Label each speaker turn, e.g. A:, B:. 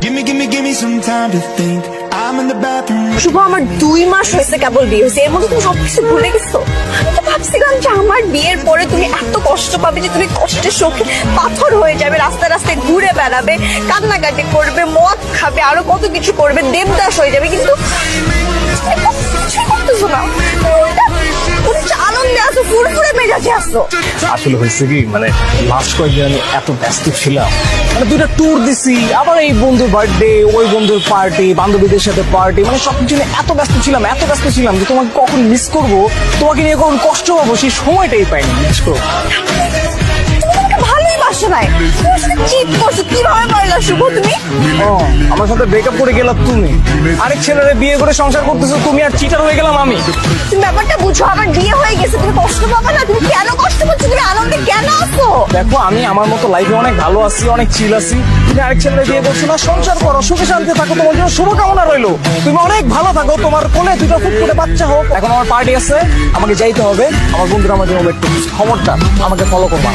A: Give me some time to think. I'm in the bathroom.
B: শুভ, আমার 2 মাস হয়েছে কেবল বিয়ে হয়েছে, এর মধ্যে তুমি সবকিছু ভুলে গেছো। আমি তো ভাবছিলাম যে আমার বিয়ের পরে তুমি এত কষ্ট পাবে যে তুমি কষ্টের শোকে পাথর হয়ে যাবে, রাস্তায় রাস্তায় ঘুরে বেড়াবে, কান্নাকাটি করবে, মদ খাবে, আরো কত কিছু করবে, দেবদাস হয়ে যাবে, কিন্তু কিছুই করতেছো না। তুমি আনন্দে আছো, ফুরফুরে মেজাজে আছো।
C: আসলে হয়েছে কি, মানে লাস্ট কয়েকদিন আমি এত ব্যস্ত ছিলাম, মানে 2টা ট্যুর দিছি, আবার এই বন্ধুর বার্থডে, ওই বন্ধুর পার্টি, বান্ধবীদের সাথে পার্টি, মানে সবকিছু নিয়ে এত ব্যস্ত ছিলাম যে তোমাকে কখন মিস করবো, তোমাকে নিয়ে কখন কষ্ট পাবো, সেই সময়টাই পাইনি। মিস করবো
B: ভালোই বাসো নাই, চিট করছো, কিভাবে পারলা শুভ তুমি?
C: আমার সাথে ব্রেকআপ করে গেলাম তুমি, আরেক ছেলেরে বিয়ে করে সংসার করতেছো তুমি, আর চিটার হয়ে গেলাম আমি।
B: তুমি ব্যাপারটা বুঝো, আমার বিয়ে হয়ে গেছে, তুমি কষ্ট পাবে না। তুমি কেন কষ্ট পাচ্ছ? তুমি আনন্দে কেন আছো?
C: দেখো, আমি আমার মতো লাইফে অনেক ভালো আছি, অনেক চিল আছি। তুমি আরেক ছেলেরে বিয়ে করছো না, সংসার করো, সুখে শান্তি থাকো, তোমার জন্য শুভকামনা রইলো। তুমি অনেক ভালো থাকো, তোমার কোলে 2টা ফুটফুটে বাচ্চা হোক। এখন আমার পার্টি আছে, আমাকে যাইতে হবে, আমার বন্ধুরা আমার জন্য ওয়েট করছে। খবরটা আমাকে ফলো করবা।